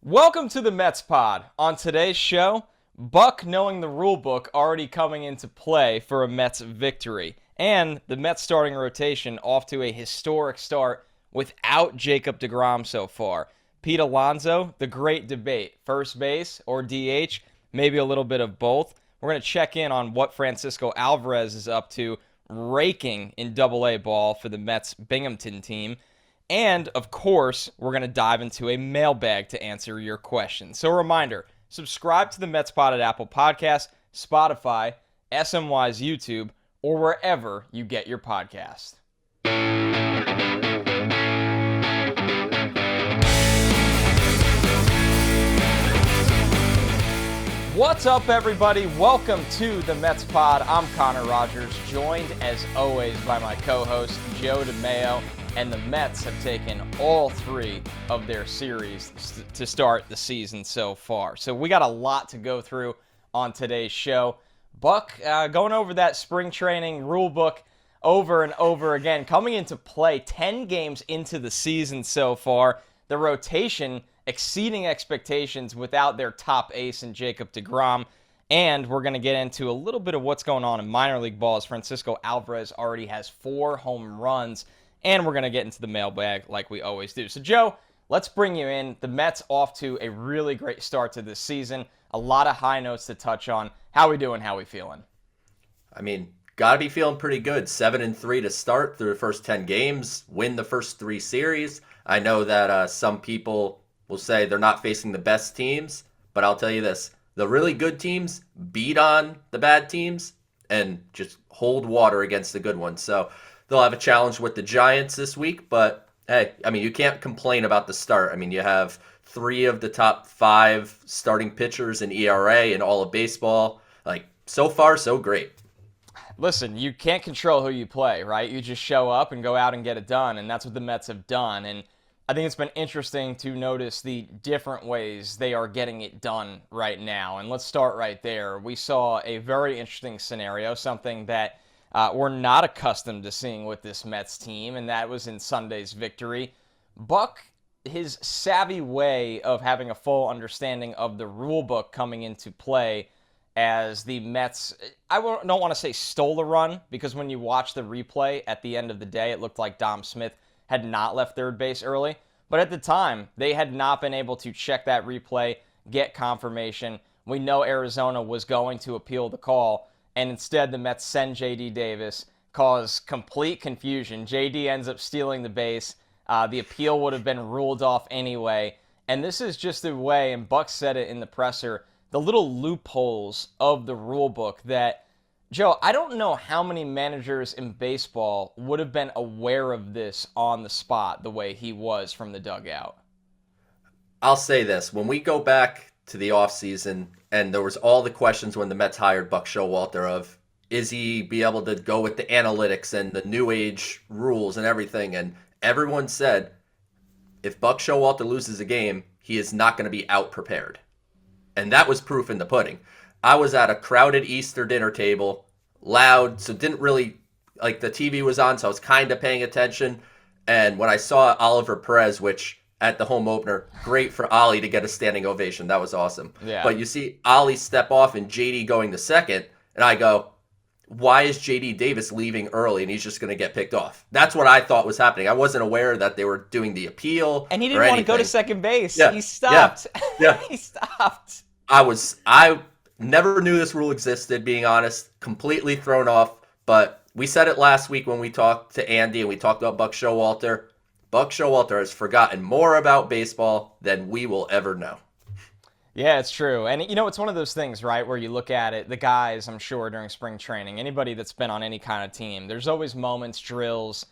Welcome to the Mets Pod. On today's show, Buck knowing the rulebook already coming into play for a Mets victory, and the Mets starting rotation off to a historic start without Jacob deGrom so far. Pete Alonso, the great debate, first base or DH, maybe a little bit of both. We're going to check in on what Francisco Alvarez is up to, raking in Double-A ball for the Mets Binghamton team. And, of course, we're going to dive into a mailbag to answer your questions. So a reminder, subscribe to the Mets Pod at Apple Podcasts, Spotify, SNY's YouTube, or wherever you get your podcast. What's up, everybody? Welcome to the Mets Pod. I'm Connor Rogers, joined, as always, by my co-host, Joe DeMayo. And the Mets have taken all three of their series to start the season so far. So we got a lot to go through on today's show. Buck, going over that spring training rule book over and over again, coming into play 10 games into the season so far. The rotation exceeding expectations without their top ace in Jacob deGrom. And we're going to get into a little bit of what's going on in minor league ball as Francisco Alvarez already has 4 home runs. And we're going to get into the mailbag like we always do. So, Joe, let's bring you in. The Mets off to a really great start to this season. A lot of high notes to touch on. How we doing? How we feeling? I mean, got to be feeling pretty good. 7-3 to start through the first 10 games, win the first 3 series. I know that some people will say they're not facing the best teams, but I'll tell you this. The really good teams beat on the bad teams and just hold water against the good ones. So they'll have a challenge with the Giants this week, but hey, I mean, you can't complain about the start. I mean, you have 3 of the top 5 starting pitchers in ERA in all of baseball. Like, so far, so great. Listen, you can't control who you play, right? You just show up and go out and get it done, and that's what the Mets have done. And I think it's been interesting to notice the different ways they are getting it done right now. And let's start right there. We saw a very interesting scenario, something that we're not accustomed to seeing with this Mets team, and that was in Sunday's victory. Buck, his savvy way of having a full understanding of the rule book coming into play as the Mets, I don't want to say stole a run, because when you watch the replay at the end of the day, it looked like Dom Smith had not left third base early. But at the time, they had not been able to check that replay, get confirmation. We know Arizona was going to appeal the call, and instead the Mets send J.D. Davis, cause complete confusion. J.D. ends up stealing the base. The appeal would have been ruled off anyway. And this is just the way, and Buck said it in the presser, the little loopholes of the rule book that, Joe, I don't know how many managers in baseball would have been aware of this on the spot the way he was from the dugout. I'll say this. When we go back to the offseason, and there was all the questions when the Mets hired Buck Showalter of, is he be able to go with the analytics and the new age rules and everything? And everyone said, if Buck Showalter loses a game, he is not going to be out prepared. And that was proof in the pudding. I was at a crowded Easter dinner table, loud, so didn't really, like, the TV was on, so I was kind of paying attention. And when I saw Oliver Perez, which at the home opener, great for Ollie to get a standing ovation. That was awesome. Yeah. But you see Ollie step off and JD going to second, and I go, why is JD Davis leaving early and he's just going to get picked off? That's what I thought was happening. I wasn't aware that they were doing the appeal. And he didn't want to go to second base. Yeah. He stopped. Yeah. He stopped. I never knew this rule existed, being honest. Completely thrown off. But we said it last week when we talked to Andy and we talked about Buck Showalter. Buck Showalter has forgotten more about baseball than we will ever know. Yeah, it's true. And, you know, it's one of those things, right, where you look at it, the guys, I'm sure, during spring training, anybody that's been on any kind of team, there's always moments, drills,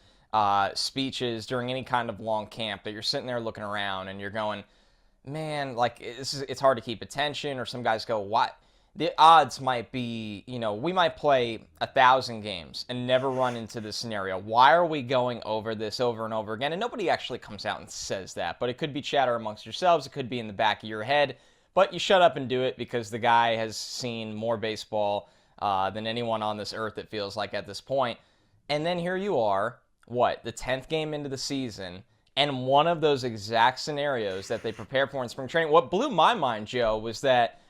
speeches during any kind of long camp that you're sitting there looking around and you're going, man, like, it's hard to keep attention, or some guys go, what? The odds might be, you know, we might play 1,000 games and never run into this scenario. Why are we going over this over and over again? And nobody actually comes out and says that, but it could be chatter amongst yourselves. It could be in the back of your head, but you shut up and do it because the guy has seen more baseball than anyone on this earth, it feels like, at this point. And then here you are, the 10th game into the season, And one of those exact scenarios that they prepared for in spring training, what blew my mind, Joe, was that,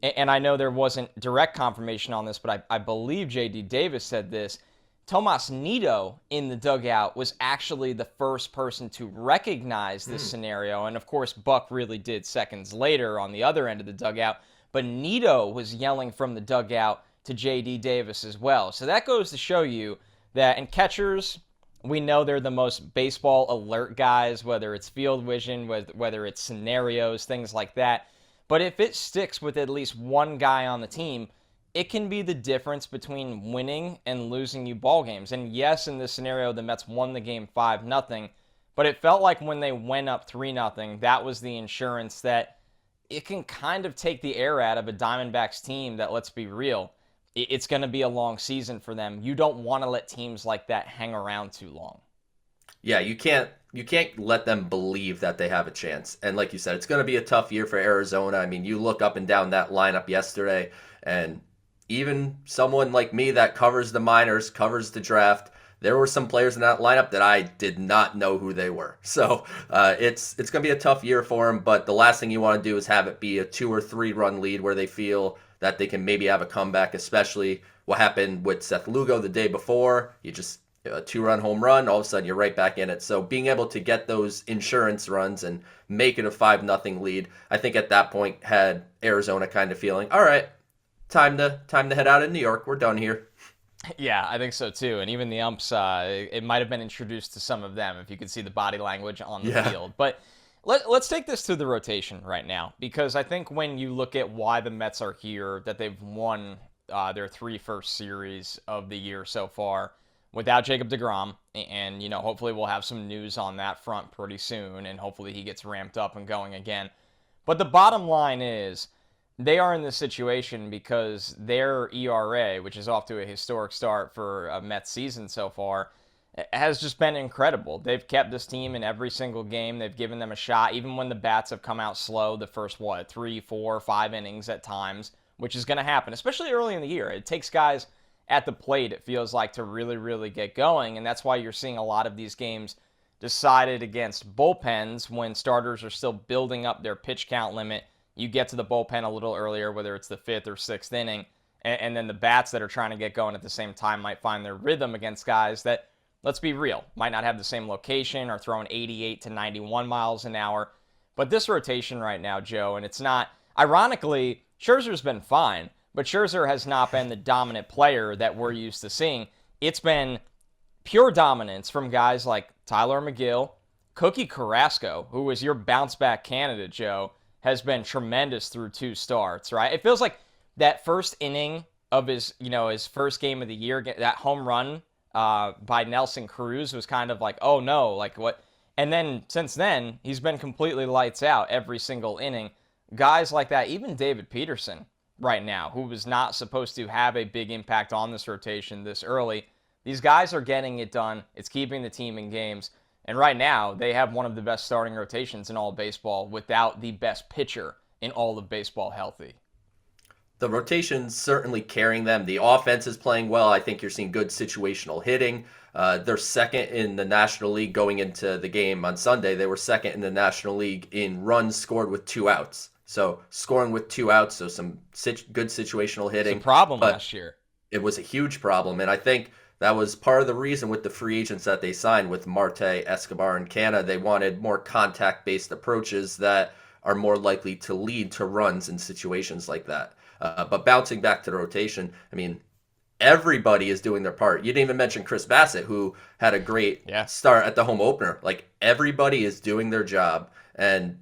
and I know there wasn't direct confirmation on this, but I believe J.D. Davis said this, Tomas Nido in the dugout was actually the first person to recognize this scenario. And of course, Buck really did seconds later on the other end of the dugout. But Nido was yelling from the dugout to J.D. Davis as well. So that goes to show you that, and catchers, we know they're the most baseball alert guys, whether it's field vision, whether it's scenarios, things like that. But if it sticks with at least one guy on the team, it can be the difference between winning and losing you ball games. And yes, in this scenario, the Mets won the game 5-0, but it felt like when they went up 3-0, that was the insurance that it can kind of take the air out of a Diamondbacks team that, let's be real, it's going to be a long season for them. You don't want to let teams like that hang around too long. Yeah, you can't let them believe that they have a chance. And like you said, it's going to be a tough year for Arizona. I mean, you look up and down that lineup yesterday, and even someone like me that covers the minors, covers the draft, there were some players in that lineup that I did not know who they were. So it's going to be a tough year for them, but the last thing you want to do is have it be a 2 or 3 run lead where they feel that they can maybe have a comeback, especially what happened with Seth Lugo the day before. You just a 2-run home run, all of a sudden you're right back in it. So being able to get those insurance runs and make it a 5-0 lead, I think at that point had Arizona kind of feeling, all right, time to head out of New York. We're done here. Yeah, I think so too. And even the umps, it might have been introduced to some of them if you could see the body language on the field. But let's take this to the rotation right now, because I think when you look at why the Mets are here, that they've won their 3 first series of the year so far without Jacob deGrom, and hopefully we'll have some news on that front pretty soon, and hopefully he gets ramped up and going again. But the bottom line is, they are in this situation because their ERA, which is off to a historic start for a Mets season so far, has just been incredible. They've kept this team in every single game. They've given them a shot, even when the bats have come out slow the first, 3, 4, 5 innings at times, which is going to happen, especially early in the year. It takes guys at the plate, it feels like, to really, really get going, and that's why you're seeing a lot of these games decided against bullpens when starters are still building up their pitch count limit. You get to the bullpen a little earlier, whether it's the 5th or 6th inning, and then the bats that are trying to get going at the same time might find their rhythm against guys that, let's be real, might not have the same location or throwing 88 to 91 miles an hour. But this rotation right now, Joe, and it's not, ironically, Scherzer's been fine, but Scherzer has not been the dominant player that we're used to seeing. It's been pure dominance from guys like Tylor Megill, Cookie Carrasco, who was your bounce-back candidate, Joe, has been tremendous through 2 starts, right? It feels like that first inning of his first game of the year, that home run by Nelson Cruz was kind of like, oh no, like what? And then since then, he's been completely lights out every single inning. Guys like that, even David Peterson right now, who was not supposed to have a big impact on this rotation this early, these guys are getting it done. It's keeping the team in games. And right now, they have one of the best starting rotations in all of baseball without the best pitcher in all of baseball healthy. The rotation's certainly carrying them. The offense is playing well. I think you're seeing good situational hitting. They're second in the National League going into the game on Sunday. They were second in the National League in runs scored with 2 outs. So scoring with 2 outs, so some good situational hitting. It's a problem last year. It was a huge problem, and I think that was part of the reason with the free agents that they signed with Marte, Escobar, and Canna. They wanted more contact-based approaches that are more likely to lead to runs in situations like that. But bouncing back to the rotation, I mean, everybody is doing their part. You didn't even mention Chris Bassett, who had a great start at the home opener. Like, everybody is doing their job. And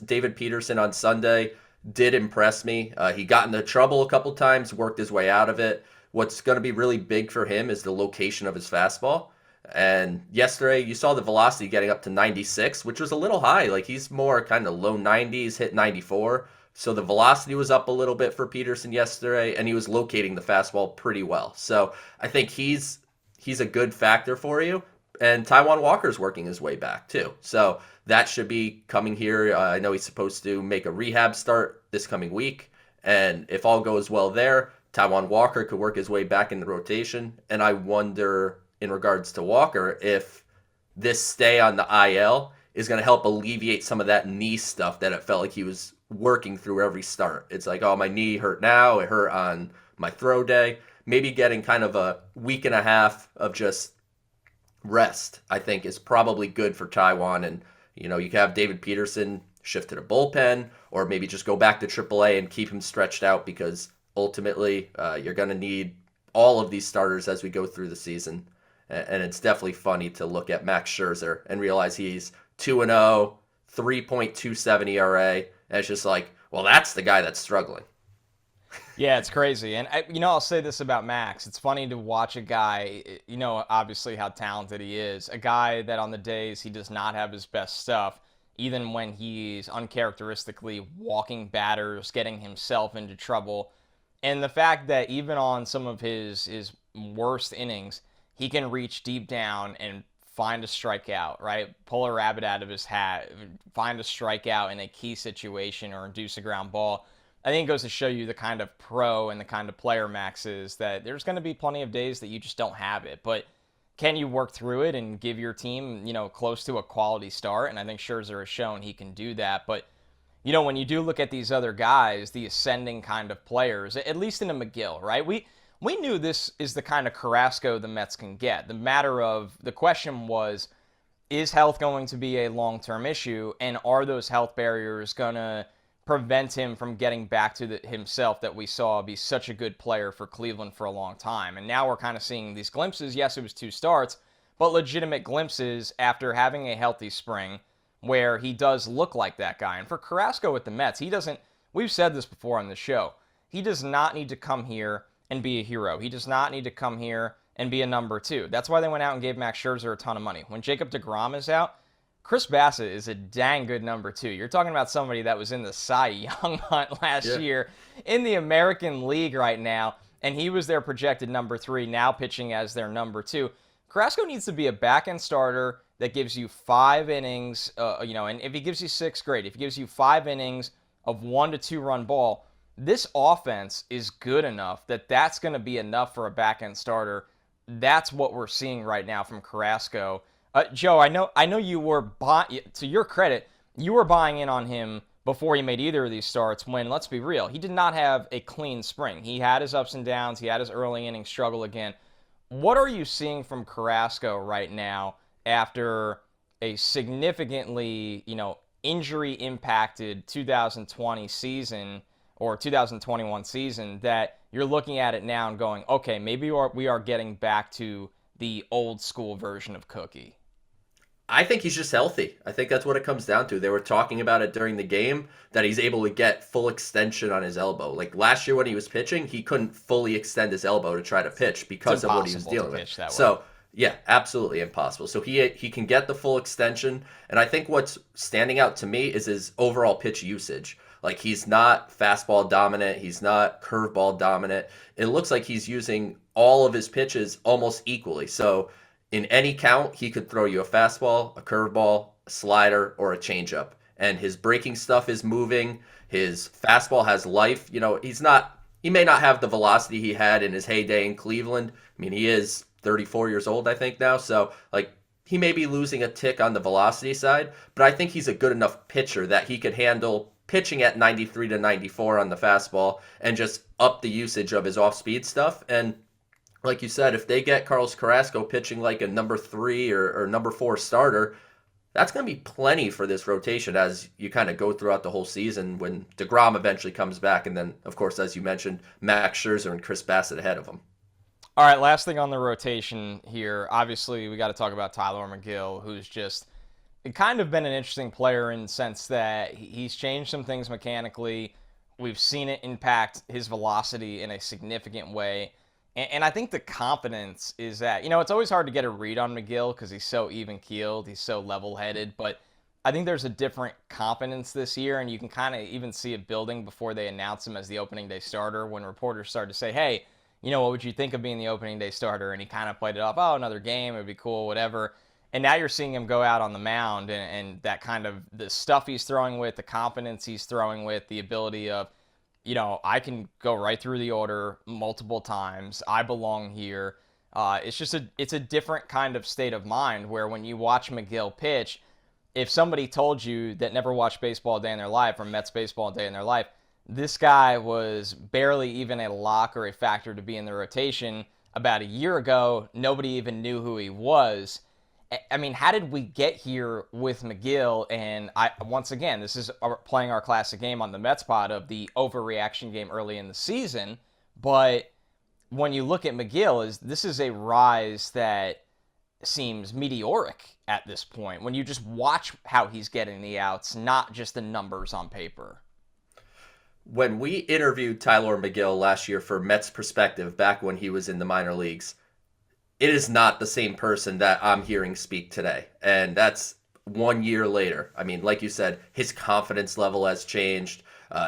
David Peterson on Sunday did impress me. He got into trouble a couple times, worked his way out of it. What's going to be really big for him is the location of his fastball. And yesterday, you saw the velocity getting up to 96, which was a little high. Like, he's more kind of low 90s, hit 94. So the velocity was up a little bit for Peterson yesterday, and he was locating the fastball pretty well. So I think he's a good factor for you. And Taijuan Walker's working his way back, too. So that should be coming here. I know he's supposed to make a rehab start this coming week. And if all goes well there, Taijuan Walker could work his way back in the rotation. And I wonder, in regards to Walker, if this stay on the IL is going to help alleviate some of that knee stuff that it felt like he was working through every start. It's like, oh, my knee hurt now. It hurt on my throw day. Maybe getting kind of a week and a half of just rest, I think, is probably good for Taiwan. And, you know, you can have David Peterson shift to the bullpen, or maybe just go back to AAA and keep him stretched out, because ultimately you're going to need all of these starters as we go through the season. And it's definitely funny to look at Max Scherzer and realize he's 2-0, 3.27 ERA. And it's just like, well, that's the guy that's struggling. Yeah, it's crazy. And, I'll say this about Max. It's funny to watch a guy, obviously how talented he is, a guy that on the days he does not have his best stuff, even when he's uncharacteristically walking batters, getting himself into trouble. And the fact that even on some of his worst innings, he can reach deep down and find a strikeout, right? Pull a rabbit out of his hat, find a strikeout in a key situation or induce a ground ball. I think it goes to show you the kind of pro and the kind of player Max is, that there's going to be plenty of days that you just don't have it. But can you work through it and give your team, close to a quality start? And I think Scherzer has shown he can do that. But, when you do look at these other guys, the ascending kind of players, at least in a Megill, right? We knew this is the kind of Carrasco the Mets can get. The question was, is health going to be a long-term issue? And are those health barriers going to prevent him from getting back to himself that we saw be such a good player for Cleveland for a long time? And now we're kind of seeing these glimpses. Yes, it was 2 starts, but legitimate glimpses after having a healthy spring where he does look like that guy. And for Carrasco with the Mets, we've said this before on the show, he does not need to come here and be a hero. He does not need to come here and be a number 2. That's why they went out and gave Max Scherzer a ton of money. When Jacob deGrom is out, Chris Bassett is a dang good number 2. You're talking about somebody that was in the Cy Young hunt last year in the American League right now, and he was their projected number 3, now pitching as their number 2. Carrasco needs to be a back-end starter that gives you 5 innings, and if he gives you 6, great. If he gives you 5 innings of 1 to 2 run ball, this offense is good enough that that's going to be enough for a back-end starter. That's what we're seeing right now from Carrasco. Joe, I know you were, to your credit, you were buying in on him before he made either of these starts when, let's be real, he did not have a clean spring. He had his ups and downs. He had his early inning struggle again. What are you seeing from Carrasco right now after a significantly, injury-impacted 2020 season or 2021 season that you're looking at it now and going, okay, maybe we are getting back to the old school version of Cookie? I think he's just healthy. I think that's what it comes down to. They were talking about it during the game, that he's able to get full extension on his elbow. Like last year when he was pitching, he couldn't fully extend his elbow to try to pitch because of what he was dealing with. So, yeah, absolutely impossible. So he can get the full extension. And I think what's standing out to me is his overall pitch usage. Like he's not fastball dominant. He's not curveball dominant. It looks like he's using all of his pitches almost equally. So in any count, he could throw you a fastball, a curveball, a slider, or a changeup. And his breaking stuff is moving. His fastball has life. He may not have the velocity he had in his heyday in Cleveland. I mean, he is 34 years old, I think now. So, he may be losing a tick on the velocity side, but I think he's a good enough pitcher that he could handle pitching at 93 to 94 on the fastball and just up the usage of his off-speed stuff. And like you said, if they get Carlos Carrasco pitching like a number 3 or number 4 starter, that's going to be plenty for this rotation as you kind of go throughout the whole season when DeGrom eventually comes back. And then, of course, as you mentioned, Max Scherzer and Chris Bassett ahead of him. All right, last thing on the rotation here. Obviously, we got to talk about Tylor Megill, who's just kind of been an interesting player in the sense that he's changed some things mechanically. We've seen it impact his velocity in a significant way. And I think the confidence is that, it's always hard to get a read on Megill because he's so even-keeled, he's so level-headed, but I think there's a different confidence this year, and you can kind of even see it building before they announce him as the opening day starter when reporters start to say, hey, what would you think of being the opening day starter? And he kind of played it off, oh, another game, it'd be cool, whatever. And now you're seeing him go out on the mound and that kind of the stuff he's throwing with, the confidence he's throwing with, the ability of, I can go right through the order multiple times. I belong here. It's a different kind of state of mind where when you watch Megill pitch, if somebody told you that never watched baseball a day in their life or Mets baseball a day in their life, this guy was barely even a lock or a factor to be in the rotation about a year ago. Nobody even knew who he was. I mean, how did we get here with Megill? And once again, this is playing our classic game on the Mets pod of the overreaction game early in the season. But when you look at Megill, this is a rise that seems meteoric at this point. When you just watch how he's getting the outs, not just the numbers on paper. When we interviewed Tylor Megill last year for Mets Perspective, back when he was in the minor leagues, it is not the same person that I'm hearing speak today. And that's 1 year later. I mean, like you said, his confidence level has changed.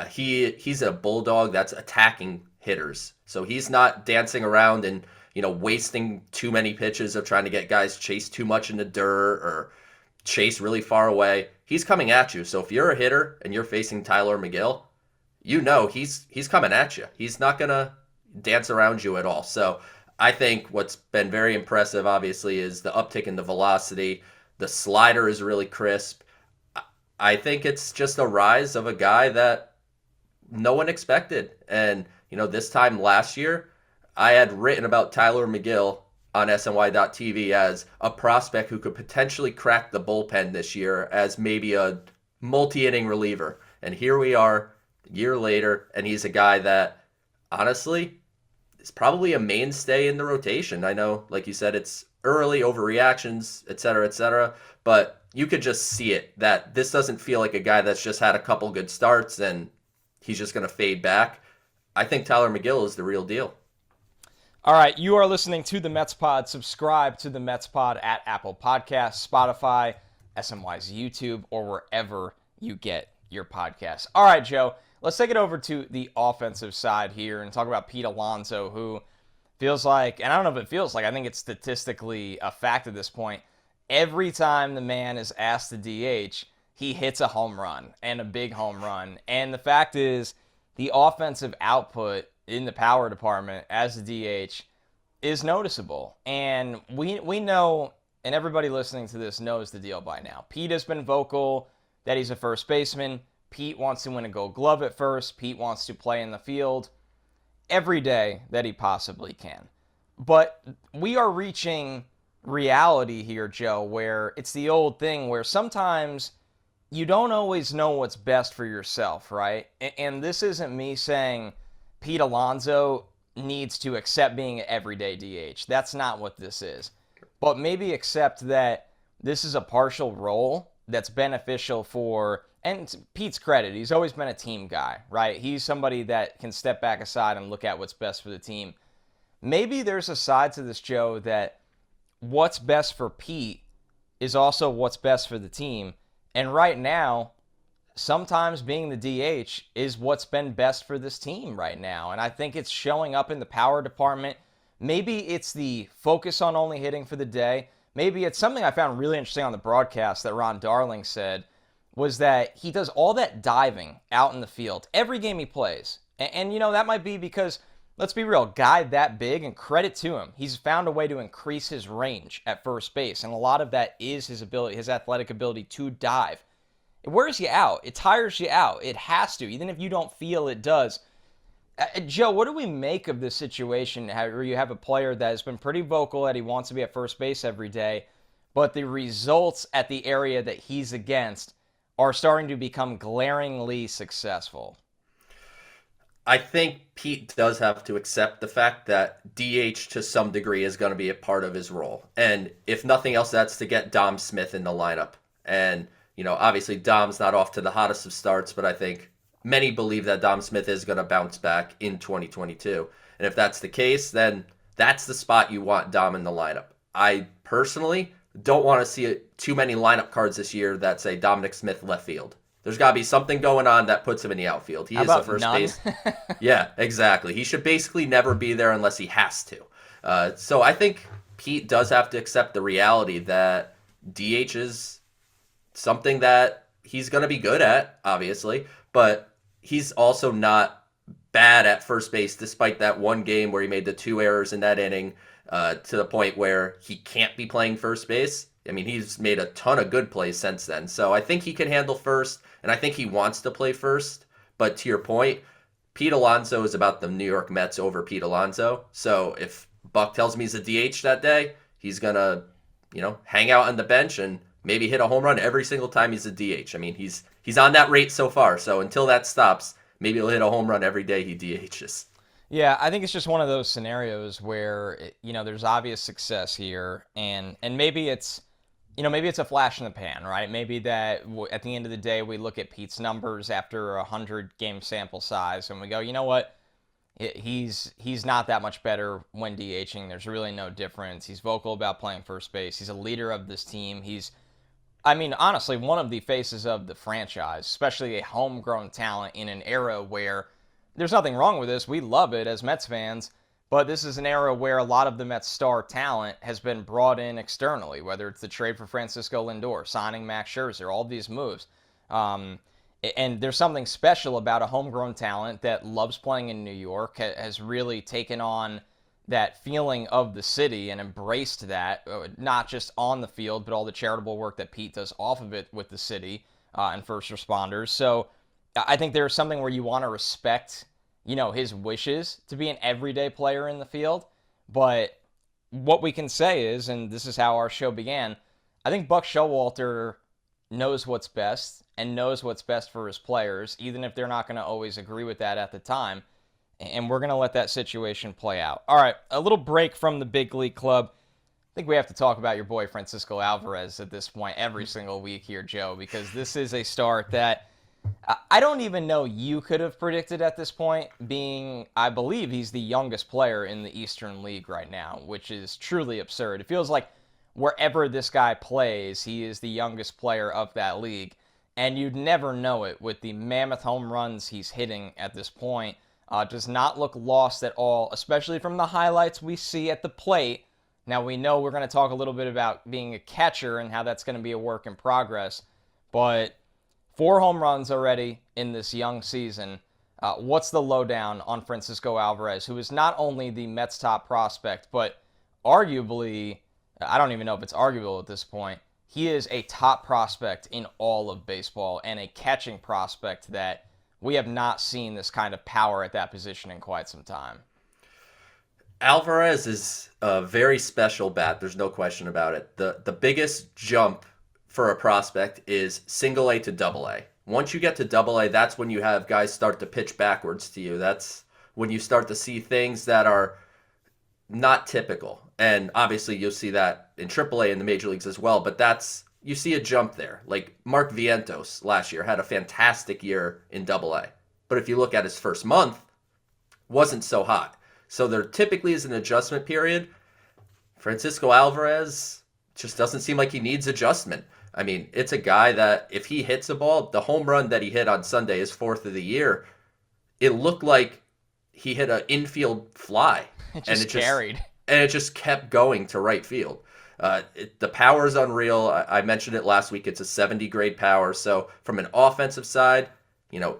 He's a bulldog that's attacking hitters. So he's not dancing around and, wasting too many pitches of trying to get guys chased too much in the dirt or chase really far away. He's coming at you. So if you're a hitter and you're facing Tylor Megill, he's coming at you. He's not going to dance around you at all. So I think what's been very impressive, obviously, is the uptick in the velocity. The slider is really crisp. I think it's just a rise of a guy that no one expected. And, this time last year, I had written about Tylor Megill on SNY.TV as a prospect who could potentially crack the bullpen this year as maybe a multi-inning reliever. And here we are, a year later, and he's a guy that, honestly, is probably a mainstay in the rotation. I know, like you said, it's early, overreactions, et cetera, but you could just see it, that this doesn't feel like a guy that's just had a couple good starts and he's just going to fade back. I think Tylor Megill is the real deal. All right, you are listening to the Mets Pod. Subscribe to the Mets Pod at Apple Podcasts, Spotify, SNY's YouTube, or wherever you get your podcasts. All right, Joe, let's take it over to the offensive side here and talk about Pete Alonso, who feels like, and I don't know if it feels like, I think it's statistically a fact at this point, every time the man is asked to DH, he hits a home run, and a big home run. And the fact is, the offensive output in the power department as a DH is noticeable. And we know, and everybody listening to this knows the deal by now. Pete has been vocal that he's a first baseman. Pete wants to win a Gold Glove at first. Pete wants to play in the field every day that he possibly can. But we are reaching reality here, Joe, where it's the old thing where sometimes you don't always know what's best for yourself, right? And this isn't me saying Pete Alonso needs to accept being an everyday DH. That's not what this is. But maybe accept that this is a partial role that's beneficial for, and to Pete's credit, he's always been a team guy, right? He's somebody that can step back aside and look at what's best for the team. Maybe there's a side to this, Joe, that what's best for Pete is also what's best for the team. And right now, sometimes being the DH is what's been best for this team right now. And I think it's showing up in the power department. Maybe it's the focus on only hitting for the day. Maybe it's something I found really interesting on the broadcast that Ron Darling said, was that he does all that diving out in the field every game he plays. And that might be because, let's be real, guy that big, and credit to him, he's found a way to increase his range at first base. And a lot of that is his ability, his athletic ability to dive. It wears you out. It tires you out. It has to, even if you don't feel it does. Joe, what do we make of this situation where you have a player that has been pretty vocal that he wants to be at first base every day, but the results at the area that he's against are starting to become glaringly successful? I think Pete does have to accept the fact that DH to some degree is going to be a part of his role. And if nothing else, that's to get Dom Smith in the lineup. And, obviously Dom's not off to the hottest of starts, but I think many believe that Dom Smith is going to bounce back in 2022. And if that's the case, then that's the spot you want Dom in the lineup. I personally don't want to see too many lineup cards this year that say Dominic Smith left field. There's got to be something going on that puts him in the outfield. He is the first base. Yeah, exactly. He should basically never be there unless he has to. So I think Pete does have to accept the reality that DH is something that he's going to be good at, obviously, but he's also not bad at first base, despite that one game where he made the 2 errors in that inning. to the point where he can't be playing first base. I mean, he's made a ton of good plays since then. So I think he can handle first, and I think he wants to play first. But to your point, Pete Alonso is about the New York Mets over Pete Alonso. So if Buck tells me he's a DH that day, he's going to, hang out on the bench and maybe hit a home run every single time he's a DH. I mean, he's on that rate so far. So until that stops, maybe he'll hit a home run every day he DHs. Yeah, I think it's just one of those scenarios where, there's obvious success here, and maybe it's, maybe it's a flash in the pan, right? Maybe that at the end of the day, we look at Pete's numbers after a 100-game sample size, and we go, you know what? He's not that much better when DHing. There's really no difference. He's vocal about playing first base. He's a leader of this team. Honestly, one of the faces of the franchise, especially a homegrown talent in an era where there's nothing wrong with this. We love it as Mets fans, but this is an era where a lot of the Mets star talent has been brought in externally, whether it's the trade for Francisco Lindor, signing Max Scherzer, all these moves. And there's something special about a homegrown talent that loves playing in New York, has really taken on that feeling of the city and embraced that, not just on the field, but all the charitable work that Pete does off of it with the city and first responders. So I think there's something where you want to respect, his wishes to be an everyday player in the field. But what we can say is, and this is how our show began, I think Buck Showalter knows what's best and knows what's best for his players, even if they're not going to always agree with that at the time. And we're going to let that situation play out. All right, a little break from the big league club. I think we have to talk about your boy Francisco Alvarez at this point every single week here, Joe, because this is a start that I don't even know you could have predicted at this point, being, I believe he's the youngest player in the Eastern League right now, which is truly absurd. It feels like wherever this guy plays, he is the youngest player of that league, and you'd never know it with the mammoth home runs he's hitting at this point. Does not look lost at all, especially from the highlights we see at the plate. Now, we know we're going to talk a little bit about being a catcher and how that's going to be a work in progress, but 4 home runs already in this young season. What's the lowdown on Francisco Alvarez, who is not only the Mets' top prospect, but arguably, I don't even know if it's arguable at this point, he is a top prospect in all of baseball and a catching prospect that we have not seen this kind of power at that position in quite some time. Alvarez is a very special bat. There's no question about it. The biggest jump for a prospect is single A to double A. Once you get to double A, that's when you have guys start to pitch backwards to you. That's when you start to see things that are not typical. And obviously you'll see that in triple A in the major leagues as well, but you see a jump there. Like Mark Vientos last year had a fantastic year in double A. But if you look at his first month, wasn't so hot. So there typically is an adjustment period. Francisco Alvarez just doesn't seem like he needs adjustment. I mean, it's a guy that if he hits a ball, the home run that he hit on Sunday, his 4th of the year, it looked like he hit an infield fly. It just carried. And it just kept going to right field. The power is unreal. I mentioned it last week. It's a 70 grade power. So from an offensive side,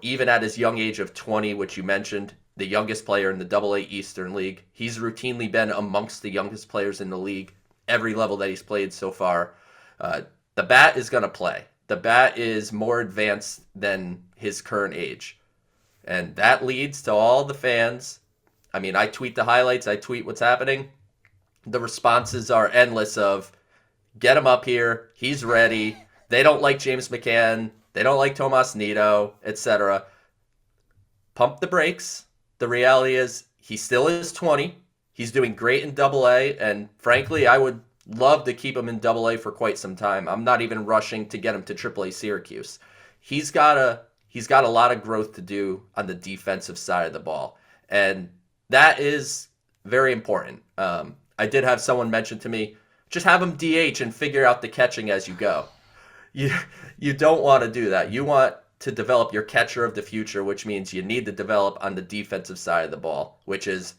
even at his young age of 20, which you mentioned, the youngest player in the Double A Eastern League, he's routinely been amongst the youngest players in the league every level that he's played so far. The bat is going to play. The bat is more advanced than his current age. And that leads to all the fans. I mean, I tweet the highlights. I tweet what's happening. The responses are endless of, get him up here. He's ready. They don't like James McCann. They don't like Tomas Nido, etc. Pump the brakes. The reality is he still is 20. He's doing great in Double A. And frankly, I would love to keep him in Double A for quite some time. I'm not even rushing to get him to Triple A Syracuse. He's got a lot of growth to do on the defensive side of the ball. And that is very important. I did have someone mention to me, just have him DH and figure out the catching as you go. You don't want to do that. You want to develop your catcher of the future, which means you need to develop on the defensive side of the ball, which is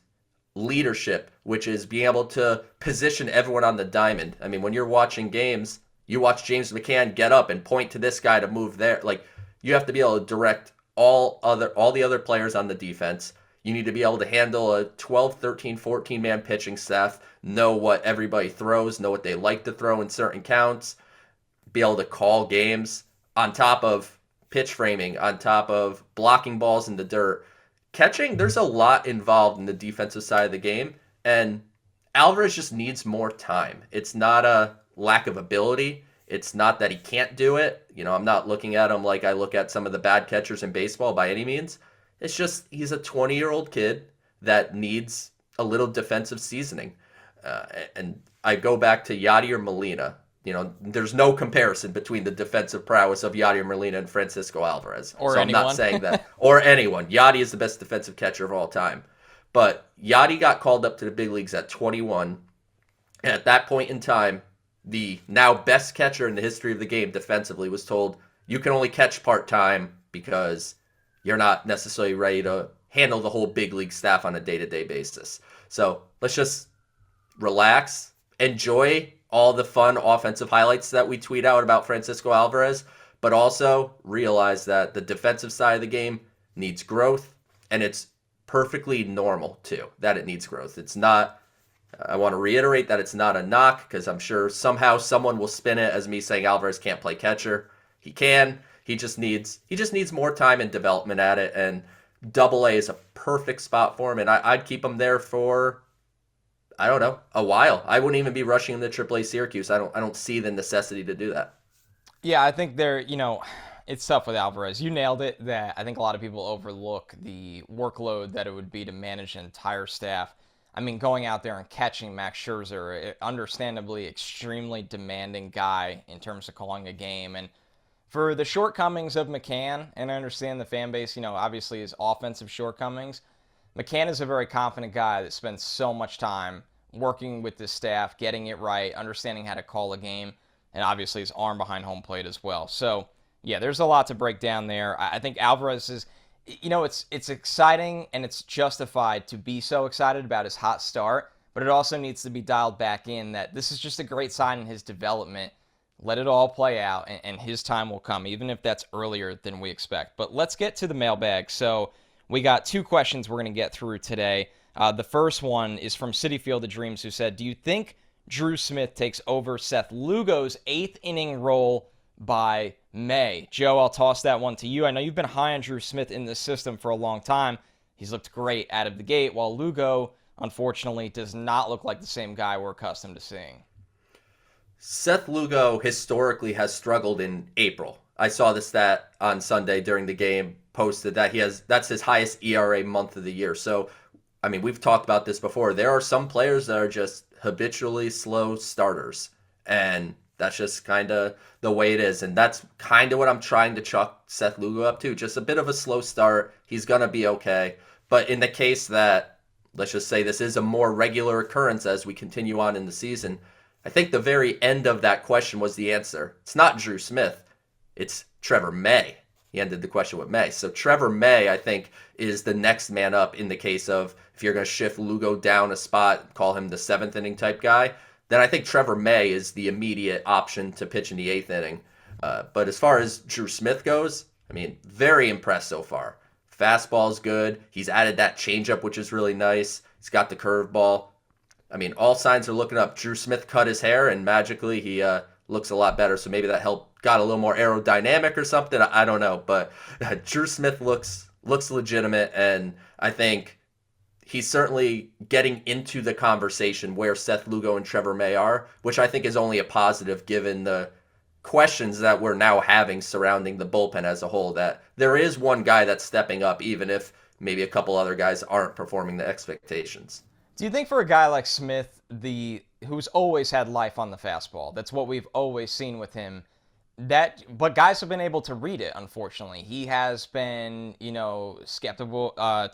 leadership, which is being able to position everyone on the diamond. I mean, when you're watching games, you watch James McCann get up and point to this guy to move there. Like, you have to be able to direct all the other players on the defense. You need to be able to handle a 12, 13, 14-man pitching staff, know what everybody throws, know what they like to throw in certain counts, be able to call games on top of pitch framing, on top of blocking balls in the dirt. Catching, there's a lot involved in the defensive side of the game, and Alvarez just needs more time. It's not a lack of ability. It's not that he can't do it. I'm not looking at him like I look at some of the bad catchers in baseball by any means. It's just he's a 20-year-old kid that needs a little defensive seasoning. And I go back to Yadier Molina. There's no comparison between the defensive prowess of Yadier Molina and Francisco Alvarez. Or so anyone. I'm not saying that. Or anyone. Yadi is the best defensive catcher of all time. But Yadi got called up to the big leagues at 21. And at that point in time, the now best catcher in the history of the game defensively was told, you can only catch part-time because you're not necessarily ready to handle the whole big league staff on a day-to-day basis. So let's just relax, enjoy all the fun offensive highlights that we tweet out about Francisco Alvarez, but also realize that the defensive side of the game needs growth, and it's perfectly normal, too, that it needs growth. It's not, I want to reiterate that it's not a knock, because I'm sure somehow someone will spin it as me saying Alvarez can't play catcher. He can. He just needs more time and development at it, and Double A is a perfect spot for him, and I'd keep him there for, I don't know, a while. I wouldn't even be rushing him to AAA Syracuse. I don't see the necessity to do that. Yeah, I think it's tough with Alvarez. You nailed it, that I think a lot of people overlook the workload that it would be to manage an entire staff. I mean, going out there and catching Max Scherzer, understandably extremely demanding guy in terms of calling a game. And for the shortcomings of McCann, and I understand the fan base, obviously his offensive shortcomings, McCann is a very confident guy that spends so much time working with the staff, getting it right, understanding how to call a game, and obviously his arm behind home plate as well. So, yeah, there's a lot to break down there. I think Alvarez is, it's exciting and it's justified to be so excited about his hot start, but it also needs to be dialed back in that this is just a great sign in his development. Let it all play out, and his time will come, even if that's earlier than we expect. But let's get to the mailbag. So we got 2 questions we're going to get through today. The first one is from City Field of Dreams, who said, do you think Drew Smith takes over Seth Lugo's 8th inning role by May? Joe, I'll toss that one to you. I know you've been high on Drew Smith in this system for a long time. He's looked great out of the gate, while Lugo, unfortunately, does not look like the same guy we're accustomed to seeing. Seth Lugo historically has struggled in April. I saw the stat on Sunday during the game posted that that's his highest ERA month of the year. So, I mean, we've talked about this before. There are some players that are just habitually slow starters, and that's just kind of the way it is. And that's kind of what I'm trying to chalk Seth Lugo up to. Just a bit of a slow start. He's going to be okay. But in the case that, let's just say this is a more regular occurrence as we continue on in the season, I think the very end of that question was the answer. It's not Drew Smith. It's Trevor May. He ended the question with May. So Trevor May, I think, is the next man up in the case of if you're going to shift Lugo down a spot, call him the 7th inning type guy, then I think Trevor May is the immediate option to pitch in the 8th inning. But as far as Drew Smith goes, I mean, very impressed so far. Fastball's good. He's added that changeup, which is really nice. He's got the curveball. I mean, all signs are looking up. Drew Smith cut his hair, and magically he looks a lot better. So maybe that helped, got a little more aerodynamic or something. I don't know. But Drew Smith looks legitimate, and I think he's certainly getting into the conversation where Seth Lugo and Trevor May are, which I think is only a positive given the questions that we're now having surrounding the bullpen as a whole, that there is one guy that's stepping up, even if maybe a couple other guys aren't performing the expectations. Do you think for a guy like Smith, who's always had life on the fastball, that's what we've always seen with him, but guys have been able to read it, unfortunately. He has been, skeptical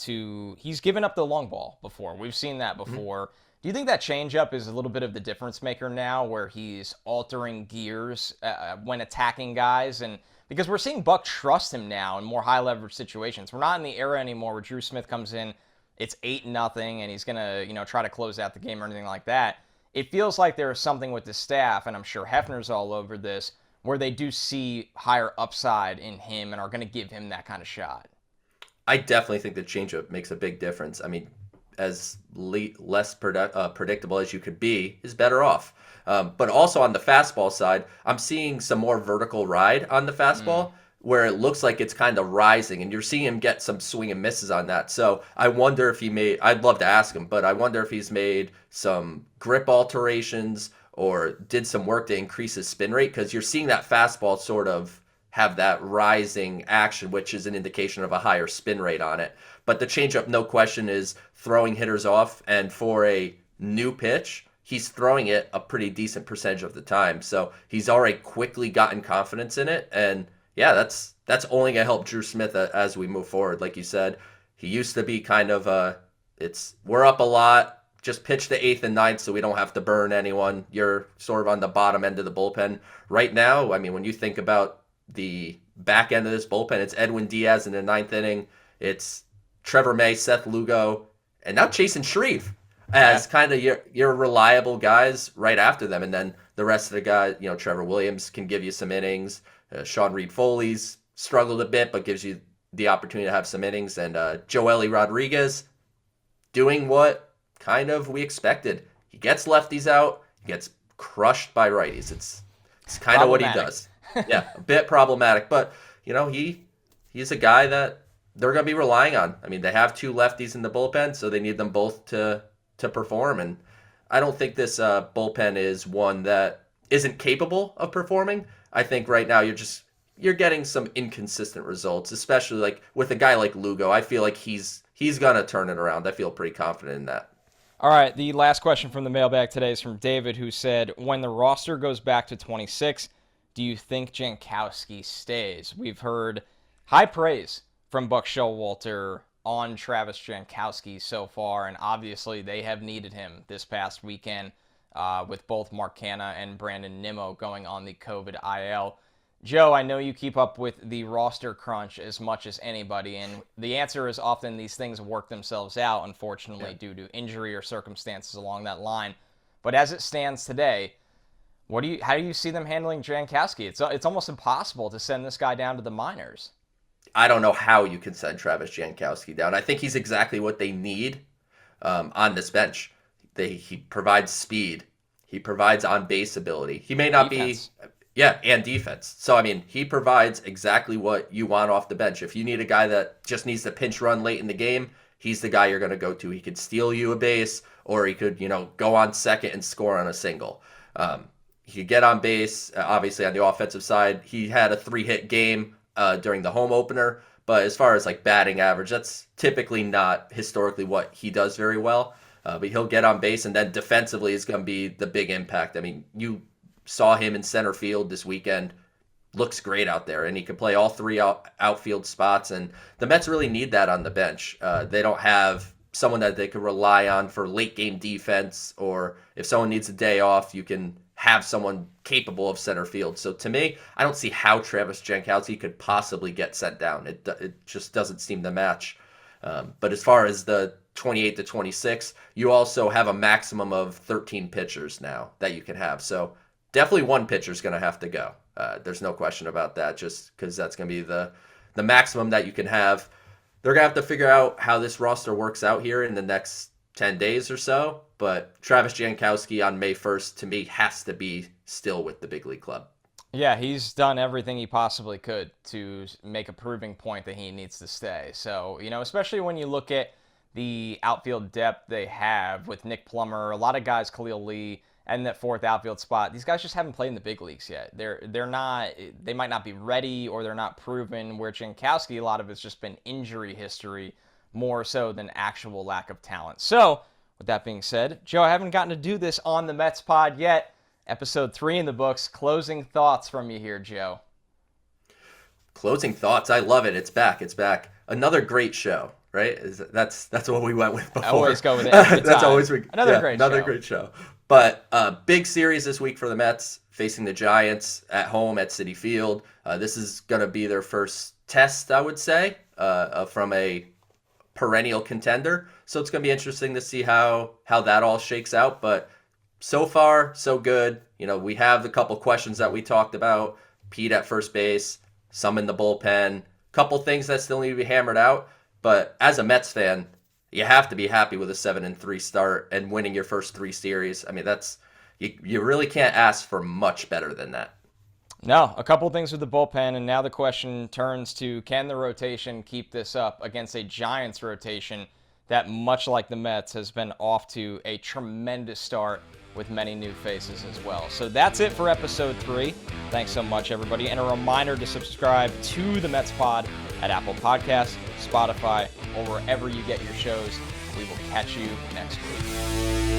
he's given up the long ball before. We've seen that before. Mm-hmm. Do you think that changeup is a little bit of the difference maker now, where he's altering gears when attacking guys? And because we're seeing Buck trust him now in more high leverage situations. We're not in the era anymore where Drew Smith comes in, it's 8-0, and he's going to, try to close out the game or anything like that. It feels like there is something with the staff, and I'm sure Hefner's all over this, where they do see higher upside in him and are going to give him that kind of shot. I definitely think the changeup makes a big difference. I mean, as less predictable as you could be is better off. But also on the fastball side, I'm seeing some more vertical ride on the fastball where it looks like it's kind of rising, and you're seeing him get some swing and misses on that. So I wonder if I'd love to ask him, but I wonder if he's made some grip alterations or did some work to increase his spin rate, because you're seeing that fastball sort of have that rising action, which is an indication of a higher spin rate on it. But the changeup, no question, is throwing hitters off, and for a new pitch, he's throwing it a pretty decent percentage of the time. So he's already quickly gotten confidence in it, and yeah, that's only gonna help Drew Smith as we move forward. Like you said, he used to be kind of we're up a lot, just pitch the 8th and 9th so we don't have to burn anyone. You're sort of on the bottom end of the bullpen right now. I mean, when you think about the back end of this bullpen, it's Edwin Diaz in the 9th inning. It's Trevor May, Seth Lugo, and now Chasen Shreve as kind of your reliable guys right after them. And then the rest of the guys, Trevor Williams can give you some innings. Sean Reed Foley's struggled a bit, but gives you the opportunity to have some innings. And Joely Rodriguez doing what kind of we expected. He gets lefties out, he gets crushed by righties. It's kind of what he does. Yeah, a bit problematic, but he's a guy that they're going to be relying on. I mean, they have 2 lefties in the bullpen, so they need them both to perform. And I don't think this bullpen is one that isn't capable of performing. I think right now you're getting some inconsistent results, especially like with a guy like Lugo. I feel like he's going to turn it around. I feel pretty confident in that. All right, the last question from the mailbag today is from David, who said, when the roster goes back to 26, do you think Jankowski stays? We've heard high praise from Buck Showalter on Travis Jankowski so far, and obviously they have needed him this past weekend with both Mark Canha and Brandon Nimmo going on the COVID IL. Joe, I know you keep up with the roster crunch as much as anybody, and the answer is often these things work themselves out, unfortunately, due to injury or circumstances along that line. But as it stands today, how do you see them handling Jankowski? It's almost impossible to send this guy down to the minors. I don't know how you can send Travis Jankowski down. I think he's exactly what they need on this bench. He provides speed. He provides on-base ability. He may not defense. And defense. So, I mean, he provides exactly what you want off the bench. If you need a guy that just needs to pinch run late in the game, he's the guy you're going to go to. He could steal you a base, or he could, go on second and score on a single. He could get on base. Obviously, on the offensive side, he had a 3-hit game during the home opener. But as far as like batting average, that's typically not historically what he does very well. But he'll get on base, and then defensively is going to be the big impact. I mean, you saw him in center field this weekend. Looks great out there, and he can play all 3 outfield spots. And the Mets really need that on the bench. They don't have someone that they could rely on for late game defense, or if someone needs a day off, you can have someone capable of center field. So to me, I don't see how Travis Jankowski could possibly get sent down. It just doesn't seem to match. But as far as the 28 to 26, you also have a maximum of 13 pitchers now that you can have. So definitely one pitcher is going to have to go. There's no question about that, just because that's going to be the maximum that you can have. They're going to have to figure out how this roster works out here in the next 10 days or so. But Travis Jankowski on May 1st, to me, has to be still with the big league club. Yeah, he's done everything he possibly could to make a proving point that he needs to stay. So, especially when you look at the outfield depth they have with Nick Plummer, a lot of guys, Khalil Lee, and that 4th outfield spot, these guys just haven't played in the big leagues yet. They might not be ready, or they're not proven, where Jankowski, a lot of it's just been injury history more so than actual lack of talent. So, with that being said, Joe, I haven't gotten to do this on the Mets pod yet. Episode 3 in the books. Closing thoughts from you here, Joe. Closing thoughts. I love it. It's back. Another great show, right? That's what we went with before. I always go with it every time. That's always another great show. But big series this week for the Mets, facing the Giants at home at Citi Field. This is going to be their first test, I would say, from a perennial contender. So it's going to be interesting to see how that all shakes out. But so far, so good. We have the couple questions that we talked about. Pete at first base, some in the bullpen, couple things that still need to be hammered out. But as a Mets fan, you have to be happy with a 7-3 start and winning your first 3 series. I mean, that's you really can't ask for much better than that. No, a couple things with the bullpen, and now the question turns to, can the rotation keep this up against a Giants rotation that, much like the Mets, has been off to a tremendous start with many new faces as well. So that's it for episode 3. Thanks so much, everybody. And a reminder to subscribe to the Mets Pod at Apple Podcasts, Spotify, or wherever you get your shows. We will catch you next week.